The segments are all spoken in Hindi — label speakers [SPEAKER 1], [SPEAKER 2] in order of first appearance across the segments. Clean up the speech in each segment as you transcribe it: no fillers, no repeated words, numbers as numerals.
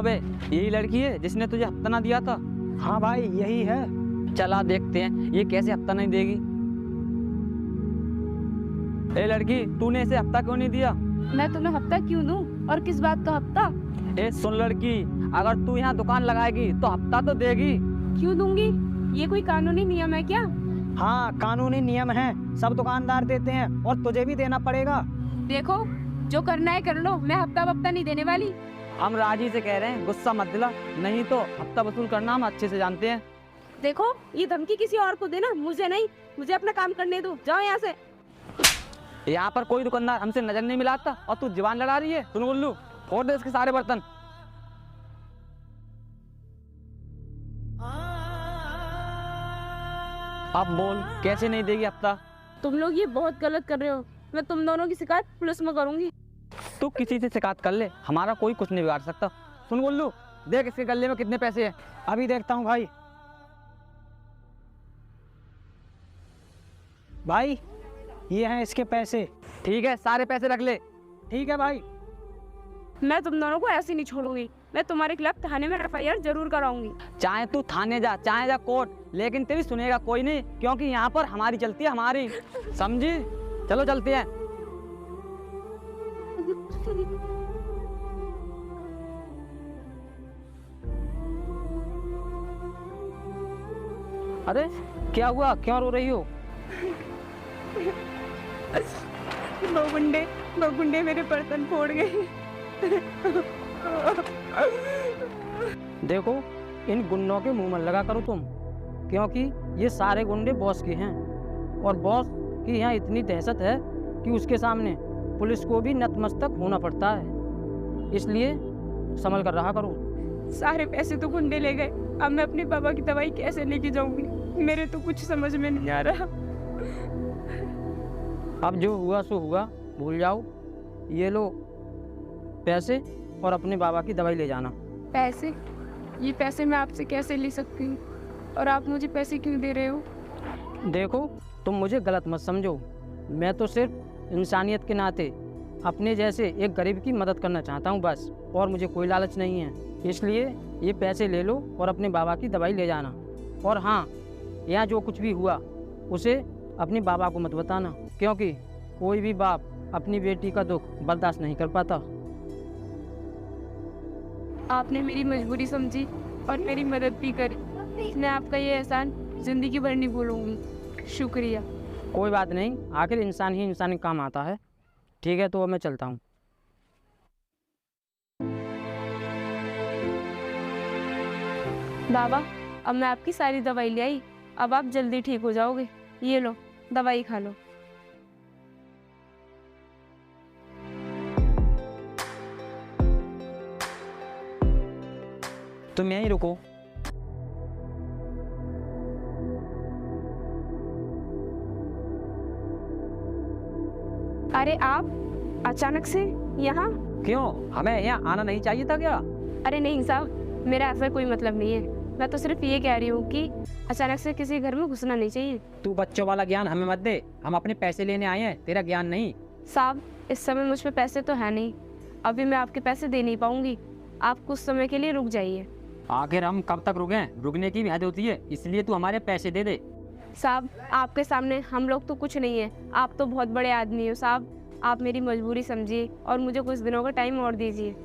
[SPEAKER 1] अबे यही लड़की है जिसने तुझे हफ्ता ना दिया था?
[SPEAKER 2] हाँ भाई यही है।
[SPEAKER 1] चला देखते हैं ये कैसे हफ्ता नहीं देगी। ए लड़की, तूने इसे हफ्ता क्यों नहीं दिया?
[SPEAKER 3] मैं तुम्हें हफ्ता क्यों दूं और किस बात का हफ्ता?
[SPEAKER 1] ए सुन लड़की, अगर तू यहाँ दुकान लगाएगी तो हफ्ता तो देगी।
[SPEAKER 3] क्यों दूंगी? ये कोई कानूनी नियम है क्या?
[SPEAKER 2] हाँ कानूनी नियम है, सब दुकानदार देते हैं और तुझे भी देना पड़ेगा।
[SPEAKER 3] देखो जो करना है कर लो, मैं हफ्ता वफ्ता नहीं देने वाली।
[SPEAKER 1] हम राजी से कह रहे हैं गुस्सा मत दिला, नहीं तो हफ्ता वसूल करना हम अच्छे से जानते हैं।
[SPEAKER 3] देखो ये धमकी किसी और को देना, मुझे नहीं। मुझे अपना काम करने दो, जाओ यहाँ से।
[SPEAKER 1] यहाँ पर कोई दुकानदार हमसे नजर नहीं मिलाता और तू जुबान लड़ा रही है। सुन गुल्लू, फोड़ दे इसके सारे बर्तन। अब बोल कैसे नहीं देगी हफ्ता?
[SPEAKER 3] तुम लोग ये बहुत गलत कर रहे हो। मैं तुम दोनों की शिकायत पुलिस में करूंगी।
[SPEAKER 1] तू किसी से शिकायत कर ले, हमारा कोई कुछ नहीं बिगाड़ सकता। सुन गुल्लू, देख इसके गले में कितने पैसे हैं।
[SPEAKER 2] अभी देखता हूँ भाई। भाई ये हैं इसके पैसे।
[SPEAKER 1] ठीक है, सारे पैसे रख ले।
[SPEAKER 2] ठीक है भाई।
[SPEAKER 3] मैं तुम दोनों को ऐसे नहीं छोड़ूंगी। मैं तुम्हारे खिलाफ थाने में FIR जरूर कराऊंगी।
[SPEAKER 1] चाहे तू थाने जा, चाहे जा कोर्ट, लेकिन तेरी सुनेगा कोई नहीं, क्योंकि यहाँ पर हमारी चलती है, हमारी। समझी? चलो चलते हैं। अरे क्या हुआ, क्यों रो रही हो?
[SPEAKER 3] दो गुंडे मेरे बर्तन फोड़ गए।
[SPEAKER 1] देखो इन गुंडों के मुंह में लगा करो तुम, क्योंकि ये सारे गुंडे बॉस के हैं और बॉस की यहाँ इतनी दहशत है कि उसके सामने पुलिस को भी नतमस्तक होना पड़ता है, इसलिए संभल कर रहा करो।
[SPEAKER 3] सारे पैसे तो गुंडे ले गए, अब मैं अपने पापा की दवाई कैसे लेके जाऊंगी? मेरे तो कुछ समझ में नहीं आ रहा।
[SPEAKER 1] अब जो हुआ सो हुआ, भूल जाओ। ये लो पैसे और अपने बाबा की दवाई ले जाना।
[SPEAKER 3] पैसे? ये पैसे मैं आपसे कैसे ले सकती हूँ? और आप मुझे पैसे क्यों दे रहे हो?
[SPEAKER 1] देखो तुम मुझे गलत मत समझो, मैं तो सिर्फ इंसानियत के नाते अपने जैसे एक गरीब की मदद करना चाहता हूँ बस, और मुझे कोई लालच नहीं है। इसलिए ये पैसे ले लो और अपने बाबा की दवाई ले जाना। और हाँ, यहाँ जो कुछ भी हुआ उसे अपने बाबा को मत बताना, क्योंकि कोई भी बाप अपनी बेटी का दुख बर्दाश्त नहीं कर पाता।
[SPEAKER 3] आपने मेरी मजबूरी समझी और मेरी मदद भी करी। मैं आपका ये एहसान जिंदगी भर नहीं भूलूंगी। शुक्रिया।
[SPEAKER 1] कोई बात नहीं, आखिर इंसान ही इंसान के काम आता है। ठीक है, तो अब मैं चलता हूँ।
[SPEAKER 3] बाबा, अब मैं आपकी सारी दवाई ले आई, अब आप जल्दी ठीक हो जाओगे। ये लो दवाई खा लो।
[SPEAKER 1] तुम यहीं रुको।
[SPEAKER 3] अरे आप अचानक से यहाँ?
[SPEAKER 1] क्यों, हमें यहाँ आना नहीं चाहिए था क्या?
[SPEAKER 3] अरे नहीं साहब, मेरा ऐसा कोई मतलब नहीं है। मैं तो सिर्फ ये कह रही हूँ कि अचानक से किसी घर में घुसना नहीं चाहिए।
[SPEAKER 1] तू बच्चों वाला ज्ञान हमें मत दे, हम अपने पैसे लेने आए हैं, तेरा ज्ञान नहीं।
[SPEAKER 3] साहब, इस समय मुझ पे पैसे तो है नहीं, अभी मैं आपके पैसे दे नहीं पाऊंगी। आप कुछ समय के लिए रुक जाइए।
[SPEAKER 1] आखिर हम कब तक रुके? रुकने की भी हद होती है, इसलिए तू हमारे पैसे दे दे।
[SPEAKER 3] साहब, आपके सामने हम लोग तो कुछ नहीं है, आप तो बहुत बड़े आदमी हो साहब। आप मेरी मजबूरी समझिए और मुझे कुछ दिनों का टाइम और दीजिए।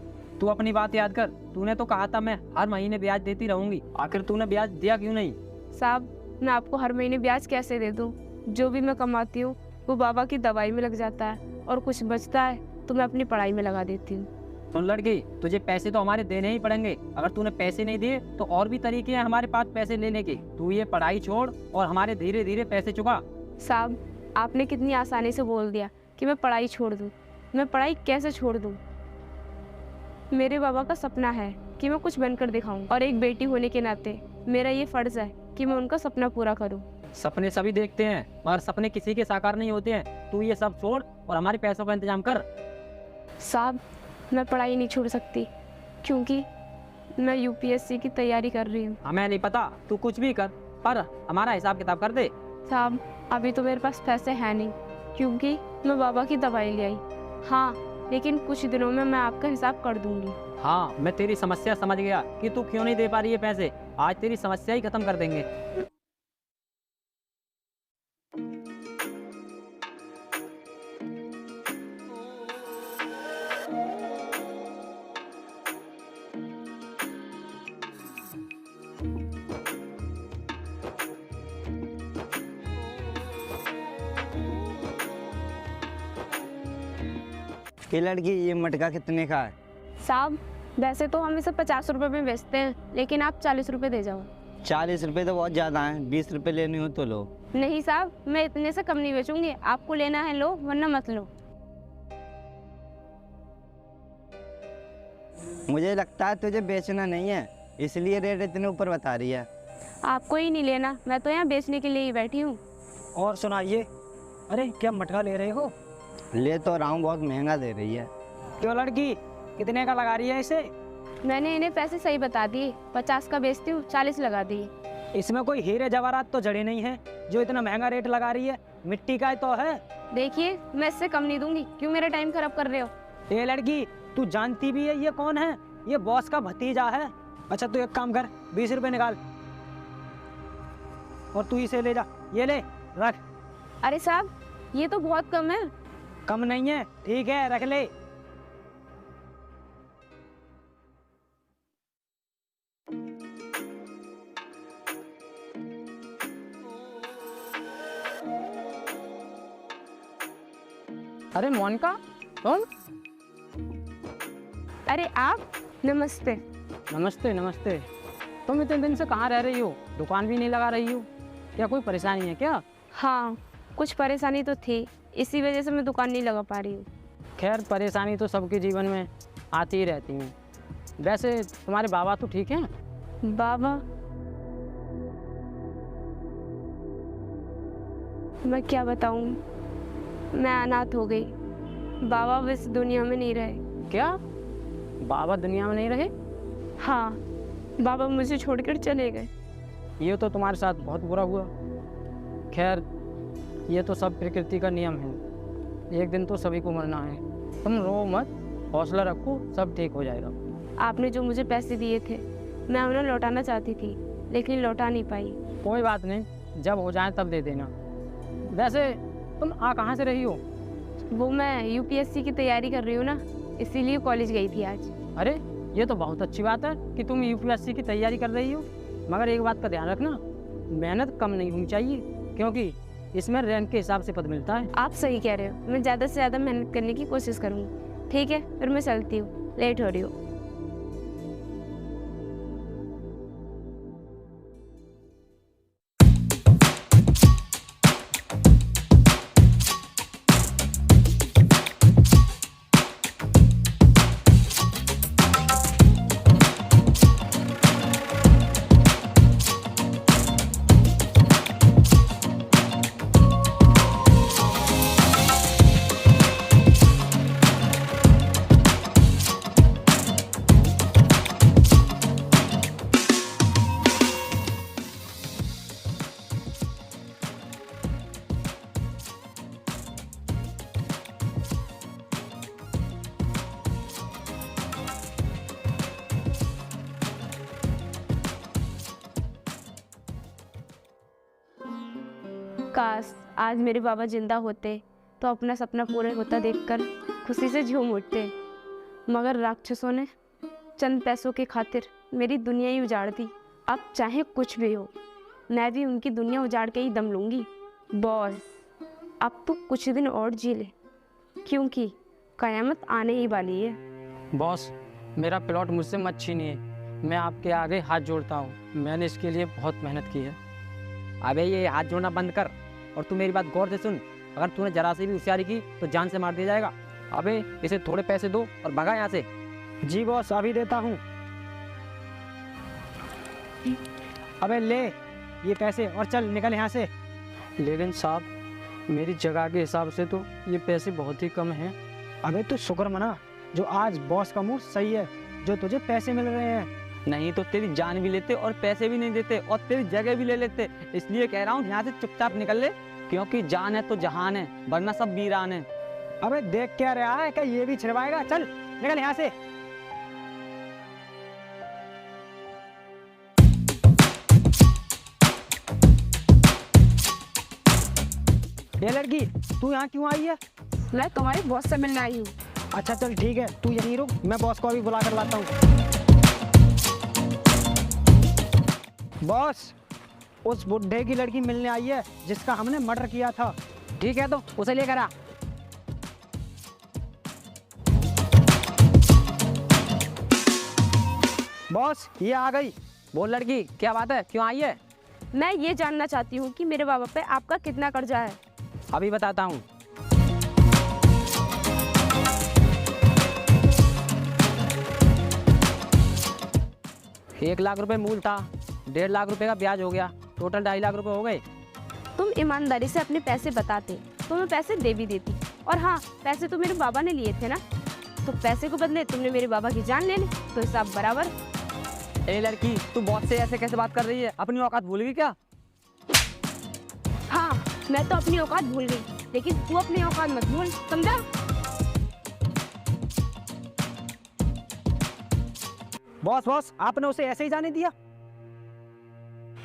[SPEAKER 1] तू अपनी बात याद कर, तूने तो कहा था मैं हर महीने ब्याज देती रहूंगी, आखिर तूने ब्याज दिया क्यों नहीं?
[SPEAKER 3] साहब, मैं आपको हर महीने ब्याज कैसे दे दूं? जो भी मैं कमाती हूँ वो बाबा की दवाई में लग जाता है और कुछ बचता है तो मैं अपनी पढ़ाई में लगा देती हूँ।
[SPEAKER 1] सुन लड़की, तुझे पैसे तो हमारे देने ही पड़ेंगे। अगर तूने पैसे नहीं दिए तो और भी तरीके हैं हमारे पास पैसे लेने के। तू ये पढ़ाई छोड़ और हमारे धीरे धीरे पैसे चुका।
[SPEAKER 3] साहब, आपने कितनी आसानी से बोल दिया कि मैं पढ़ाई छोड़ दूं। मैं पढ़ाई कैसे छोड़ दूं? मेरे बाबा का सपना है कि मैं कुछ बनकर दिखाऊं, और एक बेटी होने के नाते मेरा ये फर्ज है कि मैं उनका सपना पूरा करूं।
[SPEAKER 1] सपने सभी देखते हैं, मगर सपने किसी के साकार नहीं होते हैं। तू ये सब छोड़ और हमारे पैसों का इंतजाम कर।
[SPEAKER 3] साहब, मैं पढ़ाई नहीं छोड़ सकती क्योंकि मैं UPSC की तैयारी कर रही हूँ।
[SPEAKER 1] हमें नहीं पता, तू कुछ भी कर, पर हमारा हिसाब किताब कर दे।
[SPEAKER 3] साहब, अभी तो मेरे पास पैसे हैं नहीं क्योंकि मैं बाबा की दवाई ले आई। हाँ, लेकिन कुछ दिनों में मैं आपका हिसाब कर दूंगी।
[SPEAKER 4] हाँ, मैं तेरी समस्या समझ गया कि तू क्यों नहीं दे पा रही है पैसे। आज तेरी समस्या ही खत्म कर देंगे।
[SPEAKER 2] ये लड़की, ये मटका कितने का है?
[SPEAKER 3] साहब वैसे तो हम इसे 50 रुपए में बेचते हैं, लेकिन आप 40 रुपए दे जाओ।
[SPEAKER 2] 40 रुपए तो बहुत ज़्यादा हैं, 20 रुपए लेने हो तो लो।
[SPEAKER 3] नहीं साहब, मैं इतने से कम नहीं बेचूंगी। आपको लेना है लो, वरना मत लो।
[SPEAKER 2] मुझे लगता है तुझे बेचना नहीं है, इसलिए रेट इतने ऊपर बता रही है।
[SPEAKER 3] आपको ही नहीं लेना, मैं तो यहाँ बेचने के लिए ही बैठी हूँ।
[SPEAKER 2] और सुनाइए। अरे क्या मटका ले रहे हो? ले तो रहा हूँ, बहुत महंगा दे रही है। क्यों लड़की, कितने का लगा रही है इसे?
[SPEAKER 3] मैंने इन्हें पैसे सही बता दिए, 50 का बेचती हूँ, 40 लगा दिए।
[SPEAKER 2] इसमें कोई हीरे जवाहरात तो जड़े नहीं है जो इतना महंगा रेट लगा रही है। मिट्टी का ही तो है।
[SPEAKER 3] देखिए मैं इससे कम नहीं दूंगी, क्यों मेरा टाइम खराब कर रहे हो?
[SPEAKER 2] ये लड़की, तू जानती भी है ये कौन है? ये बॉस का भतीजा है। अच्छा तू एक काम कर, 20 रुपए निकाल और तू इसे ले जा। ये ले रख।
[SPEAKER 3] अरे साहब ये तो बहुत कम है।
[SPEAKER 2] कम नहीं है, ठीक है रख ले।
[SPEAKER 1] अरे मोनिका, कौन?
[SPEAKER 3] अरे आप, नमस्ते।
[SPEAKER 1] नमस्ते नमस्ते। तुम इतने दिन से कहाँ रह रही हो? दुकान भी नहीं लगा रही हो, क्या कोई परेशानी है क्या?
[SPEAKER 3] हाँ कुछ परेशानी तो थी, इसी वजह से मैं दुकान नहीं लगा पा रही हूँ।
[SPEAKER 1] खैर परेशानी तो सबके जीवन में आती ही रहती हैं। वैसे तुम्हारे बाबा तो ठीक हैं?
[SPEAKER 3] बाबा, मैं क्या बताऊँ, मैं अनाथ हो गई। बाबा अब इस दुनिया में नहीं रहे।
[SPEAKER 1] क्या बाबा दुनिया में नहीं रहे?
[SPEAKER 3] हाँ, बाबा मुझे छोड़कर चले गए।
[SPEAKER 1] ये तो तुम्हारे साथ बहुत बुरा हुआ। खैर ये तो सब प्रकृति का नियम है, एक दिन तो सभी को मरना है। तुम रो मत, हौसला रखो, सब ठीक हो जाएगा।
[SPEAKER 3] आपने जो मुझे पैसे दिए थे मैं उन्हें लौटाना चाहती थी, लेकिन लौटा नहीं पाई।
[SPEAKER 1] कोई बात नहीं, जब हो जाए तब दे देना। वैसे तुम आ कहाँ से रही हो?
[SPEAKER 3] वो मैं यूपीएससी की तैयारी कर रही हूँ ना, इसीलिए कॉलेज गई थी आज।
[SPEAKER 1] अरे ये तो बहुत अच्छी बात है कि तुम यूपीएससी की तैयारी कर रही हो, मगर एक बात का ध्यान रखना, मेहनत कम नहीं होनी चाहिए, क्योंकि इसमें रैंक के हिसाब से पद मिलता है।
[SPEAKER 3] आप सही कह रहे हो, मैं ज़्यादा से ज़्यादा मेहनत करने की कोशिश करूँगी। ठीक है फिर मैं चलती हूँ, लेट हो रही हूँ। काश आज मेरे बाबा जिंदा होते तो अपना सपना पूरा होता देखकर खुशी से झूम उठते, मगर राक्षसों ने चंद पैसों के खातिर मेरी दुनिया ही उजाड़ दी। अब चाहे कुछ भी हो, मैं भी उनकी दुनिया उजाड़ के ही दम लूँगी। बॉस अब तो कुछ दिन और जी ले, क्योंकि कयामत आने ही वाली है।
[SPEAKER 1] बॉस मेरा प्लॉट मुझसे मत छीनिए, मैं आपके आगे हाथ जोड़ता हूँ, मैंने इसके लिए बहुत मेहनत की है।
[SPEAKER 4] अबे ये हाथ जोड़ना बंद कर और तू मेरी बात गौर से सुन। अगर तूने जरा सी भी होशियारी की तो जान से मार दिया जाएगा। अबे इसे थोड़े पैसे दो और भगा यहाँ से।
[SPEAKER 2] जी बॉस, अभी देता हूँ। अबे ले ये पैसे और चल निकल यहाँ से।
[SPEAKER 1] लेकिन साहब मेरी जगह के हिसाब से तो ये पैसे बहुत ही कम हैं।
[SPEAKER 2] अबे तू शुक्र मना जो आज बॉस का मूड सही है, जो तुझे पैसे मिल रहे हैं।
[SPEAKER 4] नहीं तो तेरी जान भी लेते और पैसे भी नहीं देते और तेरी जगह भी ले लेते। इसलिए कह रहा हूँ यहाँ से चुपचाप निकल ले, क्योंकि जान है तो जहान है, वरना सब वीरान है।
[SPEAKER 2] अबे देख क्या रहा है, क्या ये भी छिड़वाएगा? चल निकल यहाँ से। ये लड़की, तू यहाँ क्यों आई है?
[SPEAKER 3] मैं तुम्हारे बॉस से मिलने आई हूँ।
[SPEAKER 2] अच्छा चल ठीक है, तू यहीं रुक, मैं बॉस को अभी बुला कर लाता हूँ। बॉस, उस बुढ़े की लड़की मिलने आई है जिसका हमने मर्डर किया था।
[SPEAKER 4] ठीक है तो उसे लेकर आ।
[SPEAKER 2] बॉस ये आ गई।
[SPEAKER 4] बोल लड़की, क्या बात है, क्यों आई है?
[SPEAKER 3] मैं ये जानना चाहती हूँ कि मेरे बाबा पे आपका कितना कर्जा है।
[SPEAKER 4] अभी बताता हूँ। 1 लाख रुपए मूल था, 1.5 लाख रुपए का ब्याज हो गया, टोटल 2.5 लाख रुपए हो गए।
[SPEAKER 3] तुम ईमानदारी से अपने पैसे बताते तो मैं पैसे दे भी देती। और हाँ, पैसे तो मेरे बाबा ने लिए थे ना, तो पैसे को बदले तुमने मेरे बाबा की जान ले ली, तो हिसाब बराबर।
[SPEAKER 4] ए लड़की, तू बॉस से ऐसे कैसे बात कर रही है? अपनी औकात भूल गई क्या?
[SPEAKER 3] हाँ, मैं तो अपनी औकात भूल गई, लेकिन तू अपनी औकात मत भूल, समझा?
[SPEAKER 2] बॉस बॉस, आपने उसे ऐसे ही जाने दिया?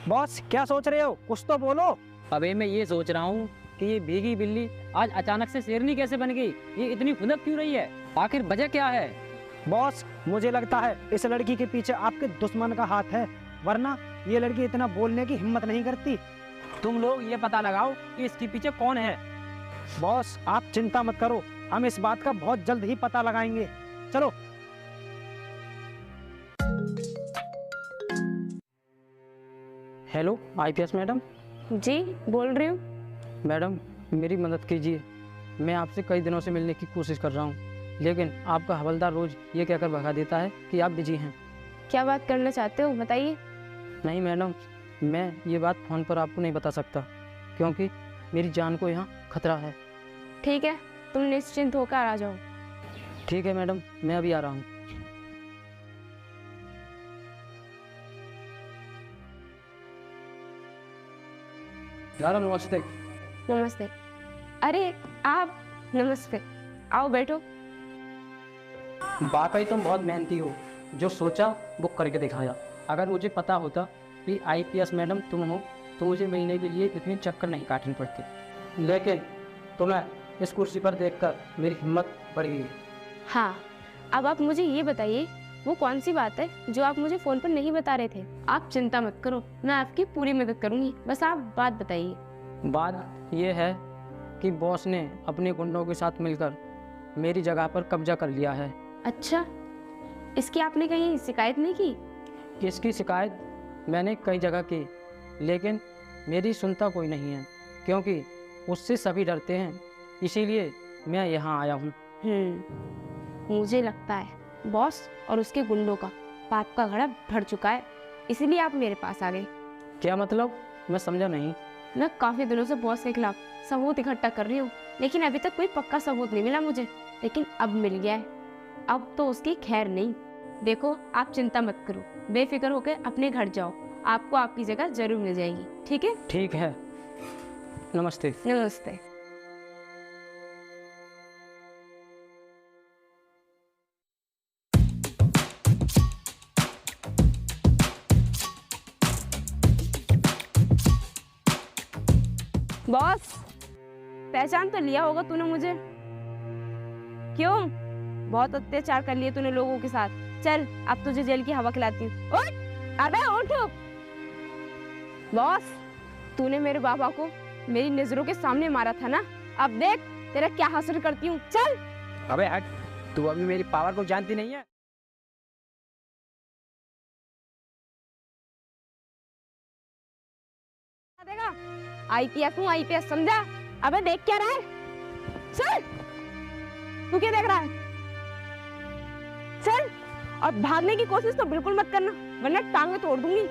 [SPEAKER 2] बॉस क्या सोच रहे हो, कुछ तो बोलो।
[SPEAKER 1] अबे मैं ये सोच रहा हूँ कि ये भीगी बिल्ली आज अचानक से शेरनी कैसे बन गई? ये इतनी खुदक क्यों रही है? आखिर वजह क्या है?
[SPEAKER 2] बॉस मुझे लगता है इस लड़की के पीछे आपके दुश्मन का हाथ है, वरना ये लड़की इतना बोलने की हिम्मत नहीं करती।
[SPEAKER 1] तुम लोग ये पता लगाओ कि इसके पीछे कौन है।
[SPEAKER 2] बॉस आप चिंता मत करो, हम इस बात का बहुत जल्द ही पता लगाएंगे। चलो।
[SPEAKER 1] Hello IPS madam.
[SPEAKER 3] जी बोल रही हूँ।
[SPEAKER 1] मैडम मेरी मदद कीजिए, मैं आपसे कई दिनों से मिलने की कोशिश कर रहा हूँ, लेकिन आपका हवलदार रोज़ ये कहकर भगा देता है कि आप बिजी हैं।
[SPEAKER 3] क्या बात करना चाहते हो, बताइए।
[SPEAKER 1] नहीं मैडम, मैं ये बात फ़ोन पर आपको नहीं बता सकता, क्योंकि मेरी जान को यहाँ खतरा है।
[SPEAKER 3] ठीक है, तुम निश्चिंत होकर आ जाओ।
[SPEAKER 1] ठीक है मैडम, मैं अभी आ रहा हूँ। मैडम नमस्ते।
[SPEAKER 3] नमस्ते। अरे आप, नमस्ते, आओ बैठो।
[SPEAKER 1] वाकई तुम बहुत मेहनती हो, जो सोचा वो करके दिखाया। अगर मुझे पता होता कि आईपीएस मैडम तुम हो तो मुझे मिलने के लिए इतने चक्कर नहीं काटने पड़ते, लेकिन तुम्हें इस कुर्सी पर देखकर मेरी हिम्मत बढ़ गई।
[SPEAKER 3] हाँ, अब आप मुझे ये बताइए, वो कौन सी बात है जो आप मुझे फ़ोन पर नहीं बता रहे थे? आप चिंता मत करो, मैं आपकी पूरी मदद करूँगी, बस आप बात बताइए।
[SPEAKER 1] बात यह है कि बॉस ने अपने गुंडों के साथ मिलकर मेरी जगह पर कब्जा कर लिया है।
[SPEAKER 3] अच्छा, इसकी आपने कहीं शिकायत नहीं की?
[SPEAKER 1] इसकी शिकायत मैंने कई जगह की, लेकिन मेरी सुनता कोई नहीं है, क्योंकि उससे सभी डरते हैं, इसीलिए मैं यहाँ आया हूँ।
[SPEAKER 3] मुझे लगता है बॉस और उसके गुंडों का पाप का घड़ा भर चुका है, इसीलिए आप मेरे पास आ गए।
[SPEAKER 1] क्या मतलब? मैं समझा नहीं।
[SPEAKER 3] मैं काफ़ी दिनों से बॉस के खिलाफ सबूत इकट्ठा कर रही हूँ, लेकिन अभी तक कोई पक्का सबूत नहीं मिला मुझे, लेकिन अब मिल गया है। अब तो उसकी खैर नहीं। देखो आप चिंता मत करो, बेफिक्र होकर अपने घर जाओ, आपको आपकी जगह जरूर मिल जाएगी। ठीक है?
[SPEAKER 1] ठीक है, नमस्ते।
[SPEAKER 3] नमस्ते। बॉस, पहचान तो लिया होगा तूने मुझे। क्यों? बहुत अत्याचार कर लिए तूने लोगों के साथ। चल अब तुझे जेल की हवा खिलाती हूँ। उठ, अबे उठ। बॉस, तूने मेरे बाबा को मेरी नजरों के सामने मारा था ना, अब देख तेरा क्या हासिल करती हूँ। चल।
[SPEAKER 4] अबे हट, तू अभी मेरी पावर को जानती नहीं है।
[SPEAKER 3] देगा आईपीएस हूँ, आईपीएस समझा? अबे देख क्या रहा है? चल, तू क्या देख रहा है? चल, और भागने की कोशिश तो बिल्कुल मत करना, वरना टांगे तोड़ दूंगी।